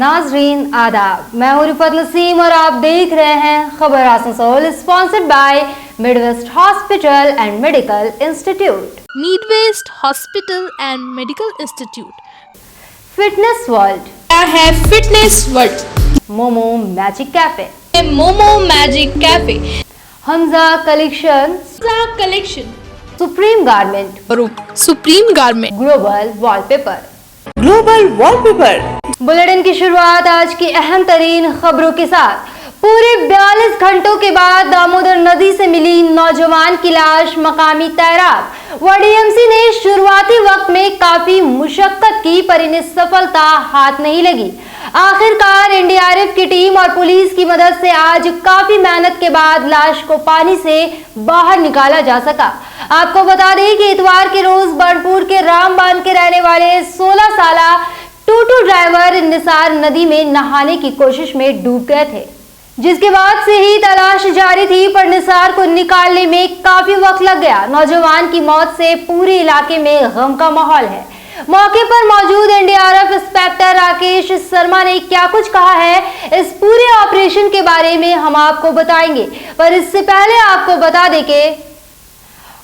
नाजरीन आदाब, मैं हूं रिफत नसीम और आप देख रहे हैं खबर Asansol, sponsored by Midwest hospital and medical institute. Midwest hospital and medical institute. Fitness world क्या है fitness world? Momo magic cafe, momo magic cafe, Hamza collection, supreme garment, supreme garment, global wallpaper. Bulletin की शुरुआत आज की अहम तरीन खबरों के साथ। पूरे 42 घंटों के बाद दामोदर नदी से मिली नौजवान की लाश। मकामी तैराक व डीएमसी ने शुरुआती वक्त में काफी मुशक्कत की पर इन्हें सफलता हाथ नहीं लगी। आखिरकार एनडीआरएफ की टीम और पुलिस की मदद से आज काफी मेहनत के बाद लाश को पानी से बाहर निकाला जा सका। आपको बता दें कि इतवार के रोज बर्नपुर के रामबान के रहने वाले 16 साला टूटू ड्राइवर निसार नदी में नहाने की कोशिश में डूब गए थे, जिसके बाद से ही तलाश जारी थी पर निसार को निकालने में काफी वक्त लग गया। नौजवान की मौत से पूरे इलाके में गम का माहौल है। मौके पर मौजूद एनडीआरएफ इंस्पेक्टर राकेश शर्मा ने क्या कुछ कहा है इस पूरे ऑपरेशन के बारे में हम आपको बताएंगे, पर इससे पहले आपको बता दें कि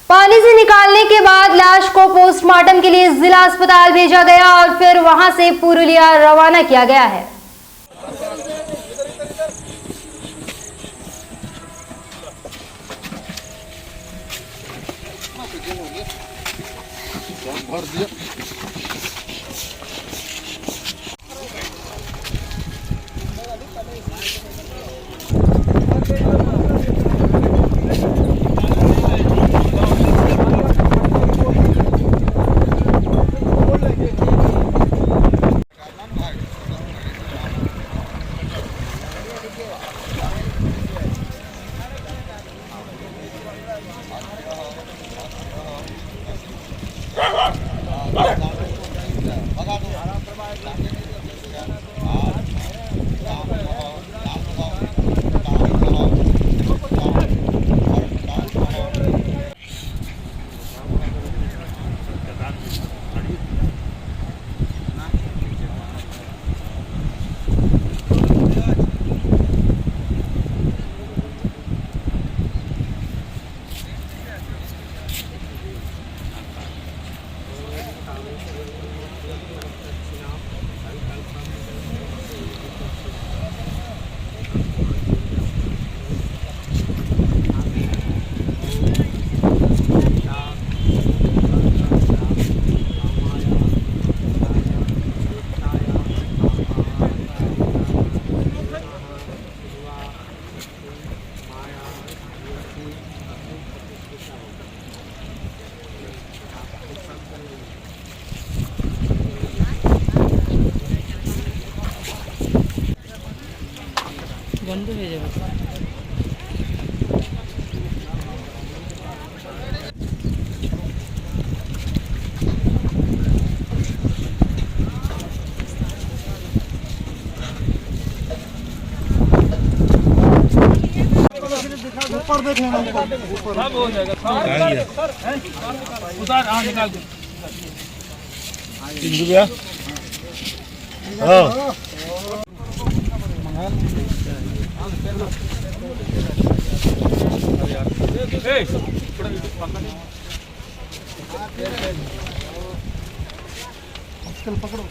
पानी से निकालने के बाद लाश को पोस्टमार्टम के लिए जिला अस्पताल भेजा गया और फिर वहां से पुरुलिया रवाना किया गया है। बंद हो जाएगा। ऊपर देख लेना, ऊपर सब हो जाएगा। उतार निकाल दे। हां पकड़ो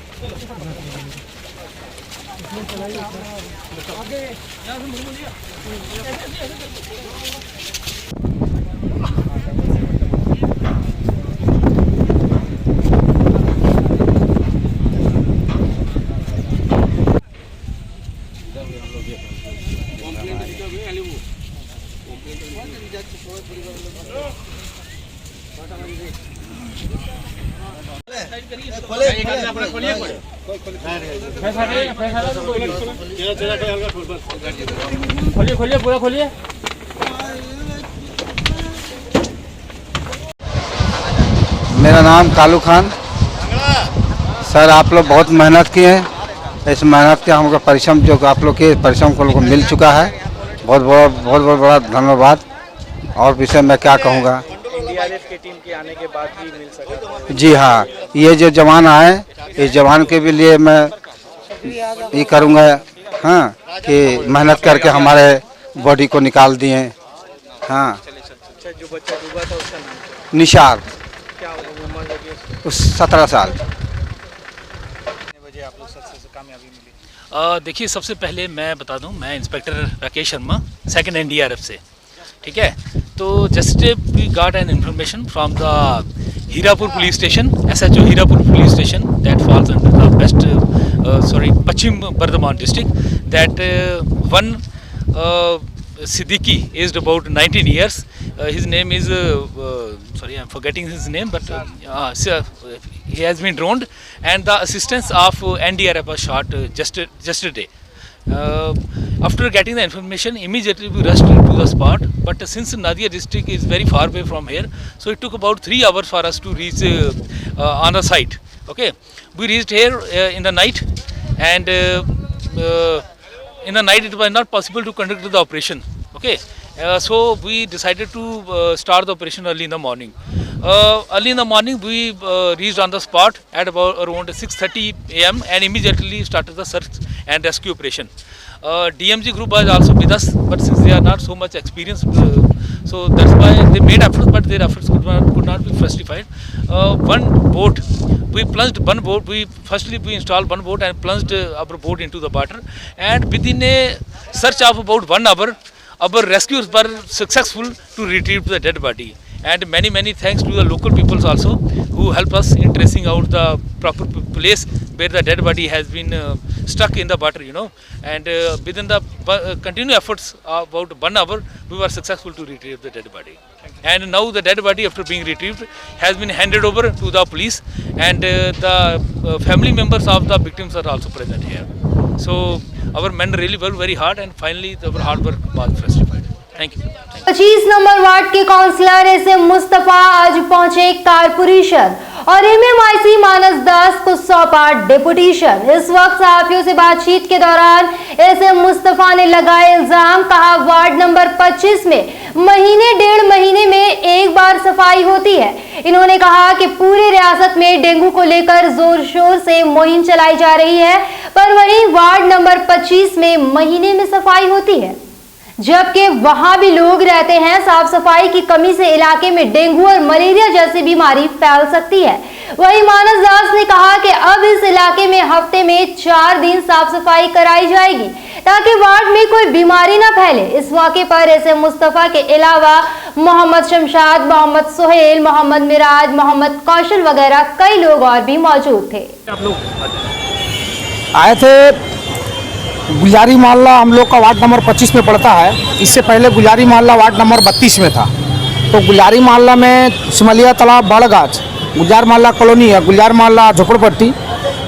आगे खोलिए पूरा खोलिए। मेरा नाम कालू खान। सर आप लोग बहुत मेहनत किए हैं, इस मेहनत के हमको परिश्रम जो आप लोग के परिश्रम को लोगों को मिल चुका है। बहुत बड़ा धन्यवाद। और विषय मैं क्या कहूँगा, एनडीआरएफ की टीम के आने के बाद ही मिल सका। जी हाँ, ये जो जवान आए इस जवान के भी लिए मैं ये करूँगा हाँ कि मेहनत करके हमारे बॉडी को निकाल दिए। हाँ अच्छा, जो बच्चा डूबा था उसका नाम क्या? निशार क्या उम्र लगी उसको? उस 17 साल। कितने बजे आप लोग सबसे कामयाबी मिली? देखिए, सबसे पहले मैं बता दूं, मैं inspector Rakesh Sharma, second NDRF से, ठीक है। तो just we got an information from the Hirapur police station, SHO Hirapur police station that falls under the west Paschim Bardhaman district, that one Siddiqui, aged about 19 years. His name is sorry, I'm forgetting his name, but he has been drowned, and the assistance of NDRF was shot yesterday. After getting the information, immediately we rushed to the spot. But since Nadia district is very far away from here, so it took about 3 hours for us to reach on the site. Okay, we reached here in the night, and in the night it was not possible to conduct the operation. Okay, so we decided to start the operation early in the morning. Early in the morning we reached on the spot at about around 6:30 am and immediately started the search and rescue operation. DMG group was also with us, but since they are not so much experienced, so that's why they made efforts, but their efforts could not be justified. One boat, we plunged one boat. We installed one boat and plunged our boat into the water, and within a search of about 1 hour, our rescuers were successful to retrieve the dead body. And many thanks to the local peoples also who help us in tracing out the proper place where the dead body has been stuck in the water, you know. And within the continued efforts about 1 hour, we were successful to retrieve the dead body. And now the dead body, after being retrieved, has been handed over to the police, and the family members of the victims are also present here. So our men really worked very hard, and finally our hard work was justified. Thank you. 25 number ward के counsellor S M Mustafa आज पहुंचे corporation और MMIC मानस दास को सौंपा deputation. इस वक्त सहाफियों से बातचीत के दौरान एस एम मुस्तफा ने लगाए इल्जाम, कहा वार्ड नंबर 25 में महीने 1.5 महीने में एक बार सफाई होती है। इन्होंने कहा कि पूरे रियासत में डेंगू को लेकर जोर शोर से मुहिम चलाई जा रही है, पर वहीं वार्ड नंबर 25 में महीने में सफाई होती है, जबकि वहां भी लोग रहते हैं। साफ सफाई की कमी से इलाके में डेंगू और मलेरिया जैसी बीमारी फैल सकती है। वहीं मानस दास ने कहा कि अब इस इलाके में हफ्ते में 4 दिन साफ सफाई कराई जाएगी ताकि वार्ड में कोई बीमारी न फैले। इस मौके पर एस एम मुस्तफा के अलावा मोहम्मद शमशाद, मोहम्मद सुहेल, मोहम्मद मिराज, मोहम्मद कौशल वगैरह कई लोग और भी मौजूद थे। आप लोग आए थे। गुजारी मोहल्ला हम लोग का वार्ड नंबर 25 में पड़ता है। इससे पहले गुजारी मोहल्ला वार्ड नंबर 32 में था। तो गुजारी मोहल्ला में सिमलिया तालाब, बड़गाछ, गुजार मोहल्ला कॉलोनी है, गुजार मोहल्ला झोपड़पट्टी,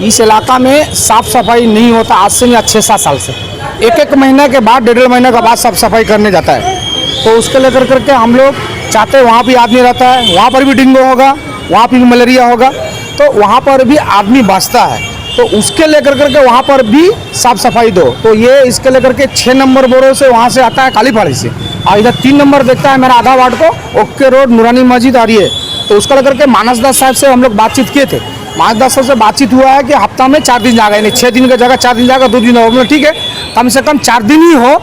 इस इलाका में साफ़ सफाई नहीं होता आज से या 6-7 साल से। एक महीने के बाद, 1.5 महीने के बाद साफ़ सफाई करने जाता है। तो उसके लेकर करके हम लोग चाहते हैं वहाँ भी आदमी रहता है, वहाँ पर भी डेंगू होगा, वहाँ पर भी मलेरिया होगा, तो वहाँ पर भी आदमी बचता है। तो उसके लेकर करके वहाँ पर भी साफ सफाई दो। तो ये इसके लेकर के 6 नंबर बोरों से वहाँ से आता है कालीपाड़ी से, और इधर 3 नंबर देखता है मेरा आधा वार्ड को, ओके रोड, नूरानी मस्जिद और ये। तो उसका लेकर के मानस दास साहब से हम लोग बातचीत किए थे। मानस दास साहब से बातचीत हुआ है कि हफ्ता में 4 दिन जाएगा, यानी 6 दिन की जगह 4 दिन जाएगा, 2 दिन होगा। ठीक है, कम से कम 4 दिन ही हो,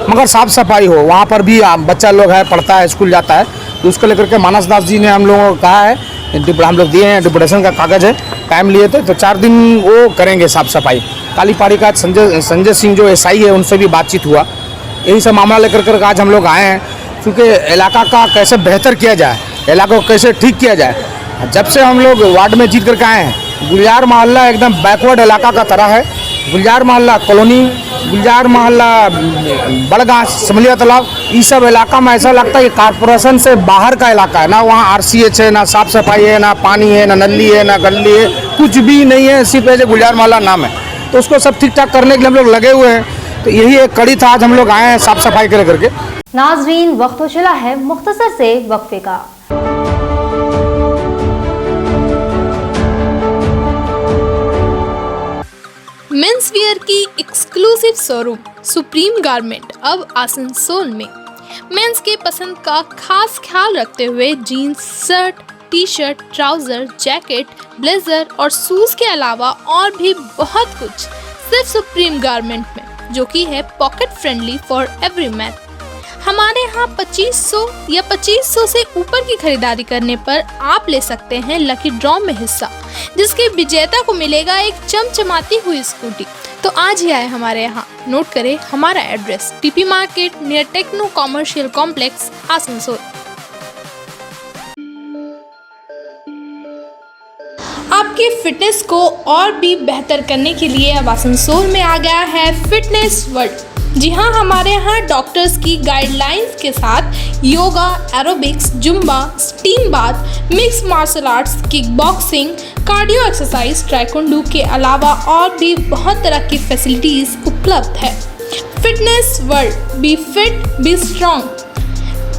मगर साफ सफाई हो। वहाँ पर भी बच्चा लोग है, पढ़ता है, स्कूल जाता है। तो उसको लेकर के मानस दास जी ने हम लोगों को कहा है, हम लोग दिए हैं, डिपुटेशन का कागज़ है, टाइम लिए थे, तो 4 दिन वो करेंगे साफ सफाई। कालीपाड़ी का संजय सिंह जो एसआई है, उनसे भी बातचीत हुआ। यही सब मामला लेकर कर आज हम लोग आए हैं, क्योंकि इलाका का कैसे बेहतर किया जाए, इलाका को कैसे ठीक किया जाए। जब से हम लोग वार्ड में जीत करके आए हैं, गुलजार मोहल्ला एकदम बैकवर्ड इलाका का तरह है। गुलजार मोहल्ला कॉलोनी, गुलजार मोहल्ला, बड़गाछ, सिमलिया तालाब, इस सब इलाका में ऐसा लगता है कि कारपोरेशन से बाहर का इलाका है। ना वहाँ आरसीएच है, ना साफ सफाई है, ना पानी है, ना नली है, ना गली है, कुछ भी नहीं है। सिर्फ ऐसे गुलजार मोहल्ला नाम है। तो उसको सब ठीक ठाक करने के लिए हम लोग लगे हुए हैं। तो यही एक कड़ी था, आज हम लोग आए हैं साफ सफाई करे करके। नाजरीन, वक्त हो चला है मुख्तसर से वक्फे का। मेंस वियर की एक्सक्लूसिव शोरूम सुप्रीम गारमेंट अब आसनसोल में। मेंस के पसंद का खास ख्याल रखते हुए jeans, shirt, T shirt, trouser, jacket, blazer और शूज के अलावा और भी बहुत कुछ सिर्फ सुप्रीम गारमेंट में, जो कि है pocket friendly for every man. हमारे यहाँ 2500 या 2500 से ऊपर की खरीदारी करने पर आप ले सकते हैं लकी ड्रॉ में हिस्सा, जिसके विजेता को मिलेगा एक चमचमाती हुई स्कूटी। तो आज ही आए हमारे यहाँ। नोट करें हमारा address, TP market near techno commercial complex, Asansol. आपके फिटनेस को और भी बेहतर करने के लिए अब आसनसोल में आ गया है फिटनेस वर्ल्ड। जी हाँ, हमारे यहाँ डॉक्टर्स की गाइडलाइंस के साथ yoga, aerobics, zumba, steam bath, mix martial arts, kick boxing, cardio exercise, taekwondo के अलावा और भी बहुत तरह की फैसिलिटीज़ उपलब्ध है। Fitness world, be fit be strong.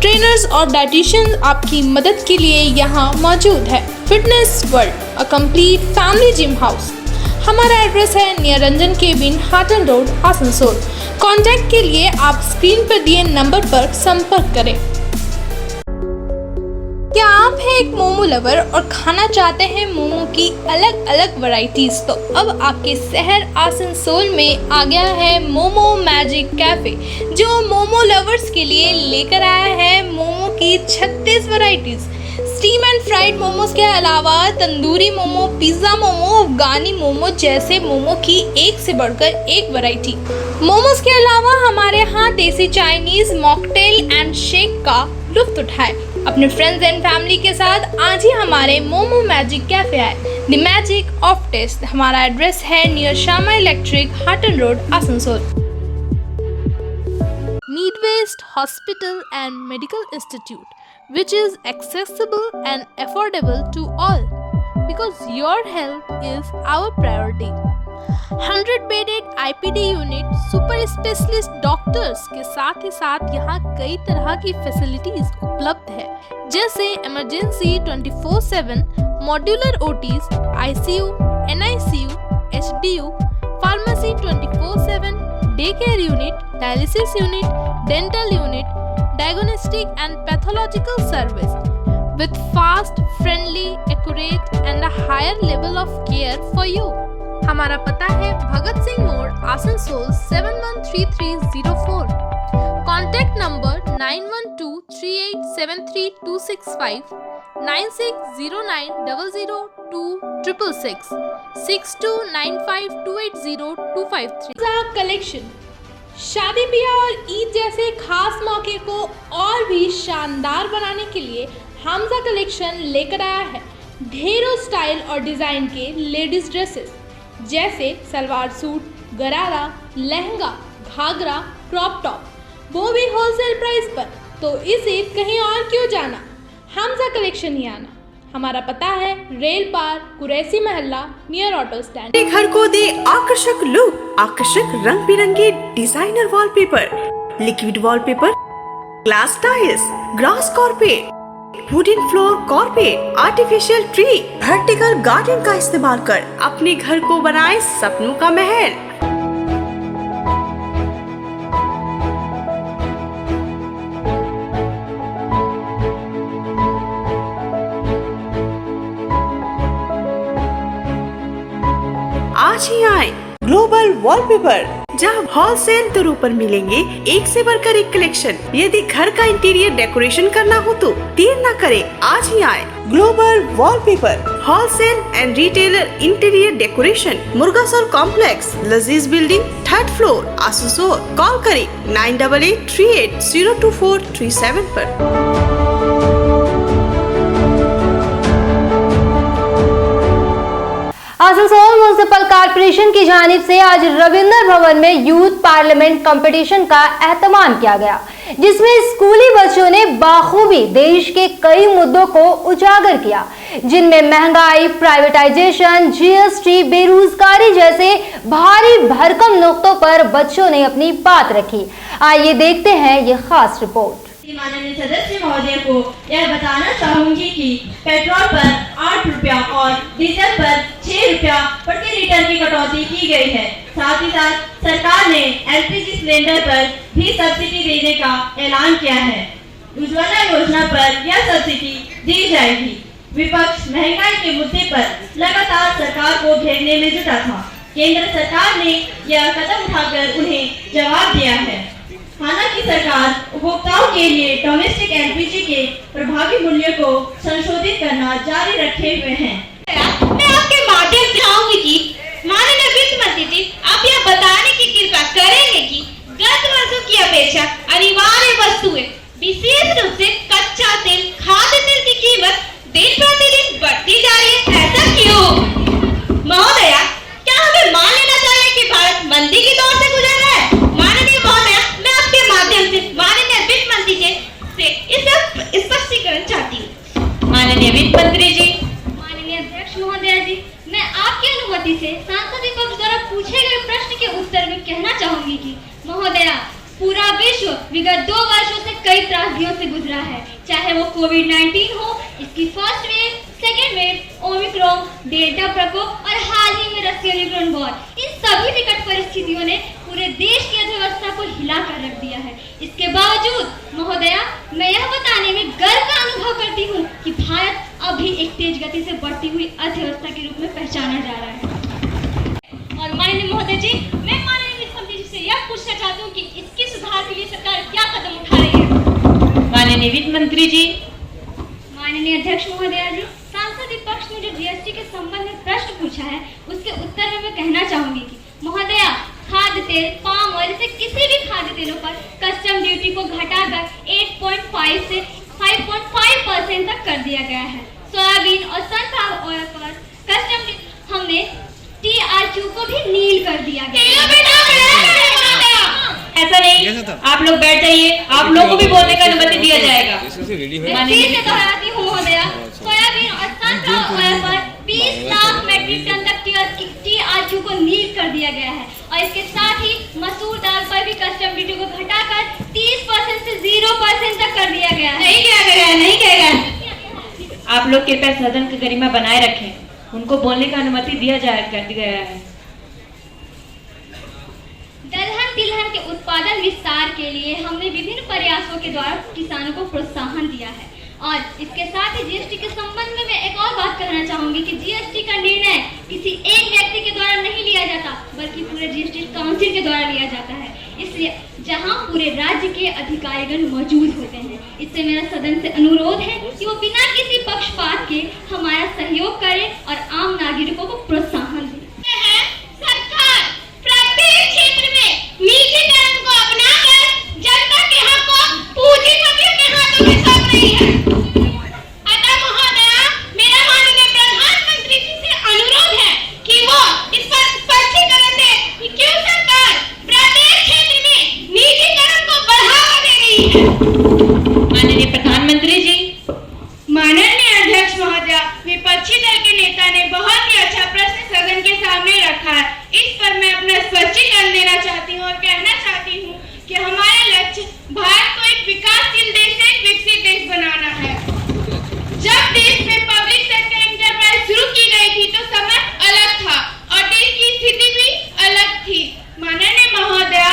Trainers और डाइटिशियन आपकी मदद के लिए यहाँ मौजूद है। Fitness world, a complete family gym house. हमारा एड्रेस है near Ranjan cabin, Hatan road, Asansol. Contact के लिए आप स्क्रीन पर दिए नंबर पर संपर्क करें। क्या आप हैं एक मोमो लवर और खाना चाहते हैं मोमो की अलग अलग वैरायटीज? तो अब आपके शहर आसनसोल में आ गया है मोमो मैजिक कैफे, जो मोमो लवर्स के लिए लेकर आया है मोमो की 36 varieties. Steam and fried momos के अलावा तंदूरी मोमो, पिज्ज़ा मोमो, अफगानी मोमो जैसे मोमो की एक से बढ़कर एक वैरायटी। मोमोज के अलावा हमारे यहाँ देसी चाइनीज मॉकटेल एंड शेक का लुत्फ उठाए। अपने फ्रेंड्स एंड फैमिली के साथ आज ही हमारे मोमो मैजिक कैफे आए। The magic of taste. हमारा एड्रेस है near Shyama electric, Hatan road, Asansol. Midwest Hospital and Medical Institute, which is accessible and affordable to all, because your health is our priority. 100-bedded IPD unit, super specialist doctors के साथ ही साथ यहाँ कई तरह की facilities उपलब्ध है, जैसे emergency 24/7, modular OTs, ICU, NICU, HDU, pharmacy 24/7, day care unit, dialysis unit, dental unit, diagnostic and pathological service with fast, friendly, accurate and a higher level of care for you. हमारा पता है भगत सिंह मोड़, Asansol 713304। Contact number 9123873265, 9609002666, 6295280253। Collection शादी ब्याह और ईद जैसे खास मौके को और भी शानदार बनाने के लिए हमजा कलेक्शन लेकर आया है ढेरों स्टाइल और डिज़ाइन के लेडीज ड्रेसेस, जैसे सलवार सूट, गरारा, लहंगा, घाघरा, क्रॉप टॉप, वो भी होलसेल प्राइस पर। तो इस ईद कहीं और क्यों जाना, हमजा कलेक्शन ही आना। हमारा पता है रेल पार, कुरैसी मोहल्ला, नियर ऑटो स्टैंड। घर को दे आकर्षक लुक, आकर्षक रंग बिरंगे designer wallpaper, liquid wallpaper, glass tiles, grass carpet, wooden floor carpet, artificial tree, vertical garden का इस्तेमाल कर अपने घर को बनाए सपनों का महल। आज ही आए ग्लोबल वॉलपेपर, जहाँ होलसेल दरों पर मिलेंगे एक से बढ़कर एक कलेक्शन। यदि घर का इंटीरियर डेकोरेशन करना हो तो देर न करें, आज ही आए global wallpaper, wholesale and retailer interior decoration, Murgasol complex, Lazeez building, 3rd floor, Asansol. Call करें 9883802437 पर। आसनसोल म्युनिसिपल कॉर्पोरेशन की जानिब से आज रविंद्र भवन में यूथ पार्लियामेंट कंपटीशन का एहतमाम किया गया, जिसमें स्कूली बच्चों ने बाखूबी देश के कई मुद्दों को उजागर किया, जिनमें महंगाई, प्राइवेटाइजेशन, GST, बेरोजगारी जैसे भारी भरकम नुक्तों पर बच्चों ने अपनी बात रखी। आइए देखते हैं ये खास रिपोर्ट। माननीय सदस्य महोदय को यह बताना चाहूंगी कि पेट्रोल पर 8 रुपया और डीजल पर 6 रुपया प्रति लीटर की कटौती की गई है। साथ ही साथ सरकार ने LPG सिलेंडर पर भी सब्सिडी देने का ऐलान किया है। उज्ज्वला योजना पर यह सब्सिडी दी जाएगी। विपक्ष महंगाई के मुद्दे पर लगातार सरकार को घेरने में जुटा था। केंद्र सरकार ने यह कदम उठाकर उन्हें जवाब दिया है। हालांकि सरकार उपभोक्ताओं के लिए डोमेस्टिक एलपीजी के प्रभावी मूल्य को संशोधित करना जारी रखे हुए हैं। मैं आपके माध्यम से चाहूंगी कि माननीय वित्त मंत्री जी आप यह बताने की कृपा करेंगे कि गत वर्षों की अपेक्षा अनिवार्य वस्तुएं विशेष रूप से कच्चा तेल, खाद्य तेल की कीमत दिन प्रतिदिन बढ़ती जा रही है, ऐसा क्यों? महोदया, क्या हमें मान लेना चाहिए कि भारत मंदी की दौर से गुजर रहा है? माननीय महोदया, मैं आपके माध्यम से माननीय वित्त मंत्री जी से इसका स्पष्टीकरण चाहती हूँ। माननीय वित्त मंत्री जी, माननीय अध्यक्ष महोदया जी, मैं आपकी अनुमति से सांसद पक्ष द्वारा पूछे गए प्रश्न के उत्तर में कहना चाहूंगी कि महोदया, पूरा विश्व विगत 2 वर्षों से कई त्रासदियों से गुजरा है, चाहे वो कोविड-19 हो, इसकी first wave, second wave, Omicron, delta प्रकोप और हाल ही में रशियन यूक्रेन वॉर। इन सभी विकट परिस्थितियों ने पूरे देश की अर्थव्यवस्था को हिला कर रख दिया है। इसके बावजूद महोदया, मैं यह बताने में गर्व का अनुभव करती हूँ कि भारत अभी एक तेज गति से बढ़ती हुई अर्थव्यवस्था के रूप में पहचाना जा रहा है। और माननीय महोदय जी, मैं माननीय वित्त मंत्री जी से यह पूछना चाहती हूँ कि इसके सुधार के लिए सरकार क्या कदम उठा रही है? माननीय वित्त मंत्री जी, माननीय अध्यक्ष महोदया जी, सांसद विपक्ष ने जो जीएसटी के संबंध में प्रश्न पूछा है, उसके उत्तर में मैं कहना चाहूंगी कि महोदया, खाद्य तेल, पाम ऑयल से किसी भी खाद्य तेलों पर कस्टम ड्यूटी को घटाकर 8.5 से 5.5% तक कर दिया गया है। सोयाबीन और सनफ्लावर ऑयल पर कस्टम हमने TRQ को भी नील कर दिया गया। ऐसा नहीं, आप लोग बैठ जाइए, आप लोगों को भी बोलने का अनुमति दिया जाएगा। मैं फिर से दोहराती हूँ महोदया, सोयाबीन और सनफ्लावर ऑयल पर 20 लाख मैट्रिक टन तक TRQ को नील कर दिया गया है और इसके साथ ही मसूर दाल पर भी कस्टम ड्यूटी को घटाकर 30% से 0% तक कर दिया गया है। नहीं किया गया है, नहीं किया गया है। आप लोग कृपया सदन की गरिमा बनाए रखें, उनको बोलने का अनुमति दिया गया है। दलहन तिलहन के उत्पादन विस्तार के लिए हमने विभिन्न प्रयासों के द्वारा किसानों को प्रोत्साहन दिया है और इसके साथ ही जीएसटी के संबंध में मैं एक और बात कहना चाहूंगी कि जीएसटी का निर्णय किसी एक व्यक्ति के द्वारा नहीं लिया जाता, बल्कि पूरे जीएसटी काउंसिल के द्वारा लिया जाता है। इसलिए जहां पूरे राज्य के अधिकारीगण मौजूद होते हैं, इससे मेरा सदन से अनुरोध है कि वो बिना किसी पक्षपात के हमारा सहयोग करें और आम नागरिकों को प्रोत्साहन दें। सरकार प्रत्येक क्षेत्र में निजीकरण को अपनाकर जनता के हक को पूंजीपतियों के हाथों में सौंप रही है। अतः महोदया, मेरा माननीय प्रधानमंत्री जी से अनुरोध है कि वो इस पर स्पष्टीकरण दे कि क्यों सरकार प्रत्येक क्षेत्र में निजीकरण को बढ़ावा दे रही है। माननीय प्रधानमंत्री जी, माननीय अध्यक्ष महोदया, विपक्षी दल के नेता ने बहुत ही अच्छा प्रश्न सदन के सामने रखा है। इस पर मैं अपना स्पष्टीकरण देना चाहती हूँ और कहना चाहती हूँ कि हमारा लक्ष्य भारत को एक विकासशील देश से एक विकसित देश बनाना है। जब देश में पब्लिक सेक्टर एंटरप्राइज शुरू की गई थी तो समय अलग था और देश की स्थिति भी अलग थी। माननीय महोदया,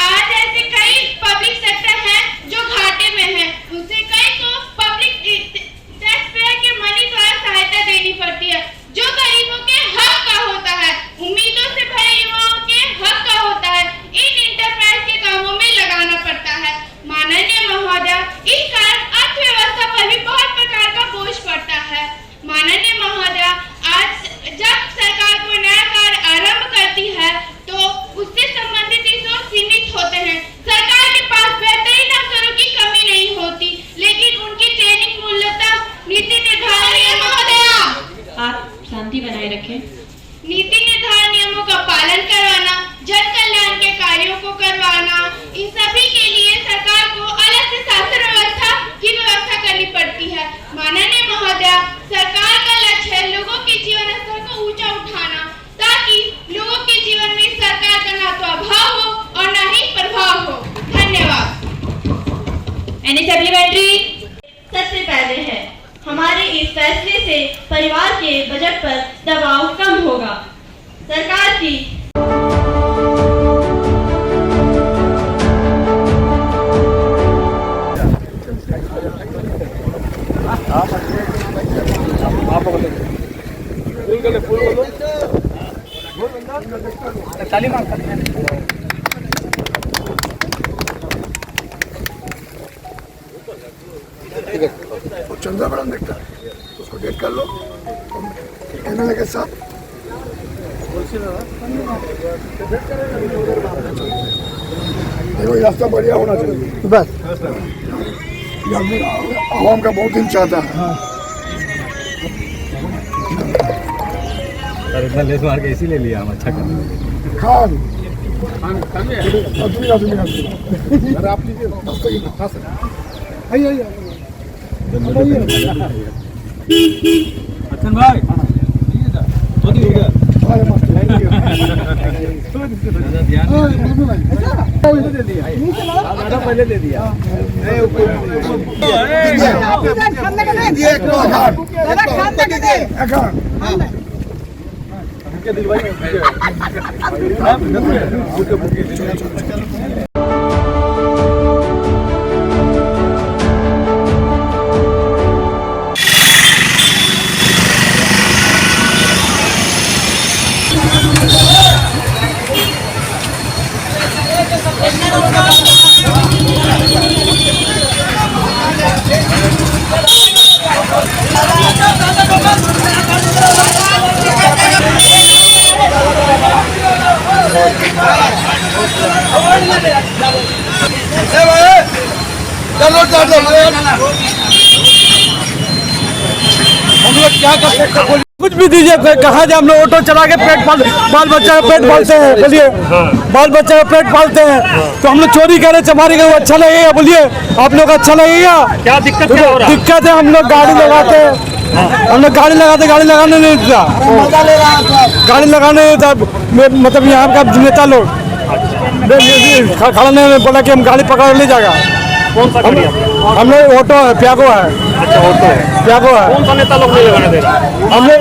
आज ऐसे कई पब्लिक सेक्टर हैं जो घाटे में हैं। उनसे कई को पब्लिक टैक्स पेयर के मनी द्वारा सहायता देनी पड़ती है, जो गरीबों के हक का होता है, उम्मीदों से भरे युवाओं के हक का होता है। इन इंटरप्राइज के कामों में लगाना पड़ता है। माननीय महोदया, इस कारण अर्थव्यवस्था पर भी बहुत प्रकार का बोझ पड़ता है। माननीय महोदया, आज जब सरकार कोई नया कार्य आरंभ करती है तो उससे संबंधित रिसोर्स सीमित होते हैं। सरकार के पास बेहतरीन अफसरों की कमी नहीं होती, लेकिन उनकी ट्रेनिंग मूल्यता नीति निर्धारण महोदया, आप शांति बनाए रखें। नीति निर्धारण नियमों का पालन करवाना, जन कल्याण के कार्यों को करवाना, इन सभी के लिए सरकार को अलग से शासन व्यवस्था की व्यवस्था करनी पड़ती है। माननीय महोदया, सरकार का लक्ष्य है लोगों के जीवन स्तर को ऊंचा उठाना, ताकि लोगों के जीवन में सरकार का ना तो अभाव हो और ना ही प्रभाव हो। धन्यवाद। Any supplementary? सबसे पहले है हमारे इस फैसले से परिवार के बजट पर दबाव कम होगा। सरकार की चंद्रा मैडम देखता है, उसको डेट कर लो एमएलए के साथ। देखो ये रास्ता बढ़िया होना चाहिए बस, आवाम का बहुत दिन चाहता है। इतना लेस मार के इसीलिए लिया हम, अच्छा कर खान अरे आप लीजिए अच्छा भाई मोदी हो गया पहले दे दिया हम लोग क्या कर सकते हैं? कुछ भी दीजिए, कहा जाए हम लोग ऑटो चला के पेट पाल बाल बच्चा का पेट पालते हैं, बोलिए बाल बच्चा का पेट पालते हैं, तो हम लोग चोरी करें चमारी करें, अच्छा लगेगा? बोलिए आप लोग अच्छा लगेगा? क्या दिक्कत क्या हो रहा है? दिक्कत है, हम लोग गाड़ी लगाते हैं, हम लोग गाड़ी लगाते, गाड़ी लगाने नहीं देता, गाड़ी लगाने नहीं देता, मतलब यहाँ का नेता लोग खड़ा नहीं बोला कि हम गाड़ी पकड़ ले जाएगा। कौन सा गाड़ी है? हम लोग ऑटो है, प्यागो है। अच्छा ऑटो है, प्यागो है। कौन सा नेता लोग नहीं लगाने दे रहा? हम लोग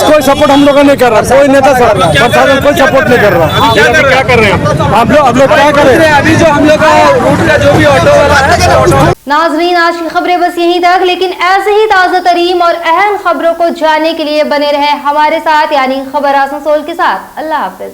कोई सपोर्ट हम लोग नहीं कर रहा, कोई नेता सर कोई सपोर्ट नहीं कर रहा। क्या कर रहे हैं हम लोग क्या करें? अभी जो हम लोग का रूट का जो भी ऑटो वाला है, नाजरीन, आज की खबरें बस यहीं तक, लेकिन ऐसे ही ताज़ा तरीन और अहम खबरों को जानने के लिए बने रहे हमारे साथ, यानी खबर आसनसोल के साथ। अल्लाह हाफिज।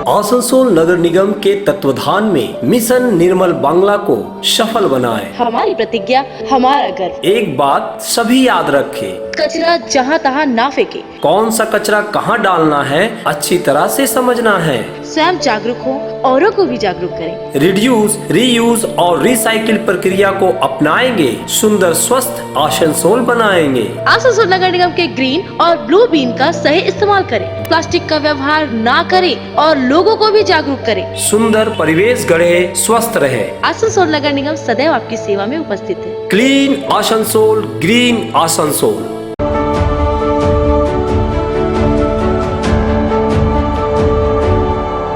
आसनसोल नगर निगम के तत्वाधान में मिशन निर्मल बांग्ला को सफल बनाएं। हमारी प्रतिज्ञा, हमारा गर्व। एक बात सभी याद रखें, कचरा जहाँ तहाँ ना फेंके। कौन सा कचरा कहाँ डालना है अच्छी तरह से समझना है। स्वयं जागरूक हो, औरों को भी जागरूक करें। रिड्यूस, रीयूज और रिसाइकिल प्रक्रिया को अपनाएंगे, सुंदर स्वस्थ आसनसोल बनाएंगे। आसनसोल नगर निगम के ग्रीन और ब्लू बीन का सही इस्तेमाल करें, प्लास्टिक का व्यवहार ना करें और लोगों को भी जागरूक करें। सुंदर परिवेश गढ़े, स्वस्थ रहे। आसनसोल नगर निगम सदैव आपकी सेवा में उपस्थित है। Clean Asansol, green Asansol.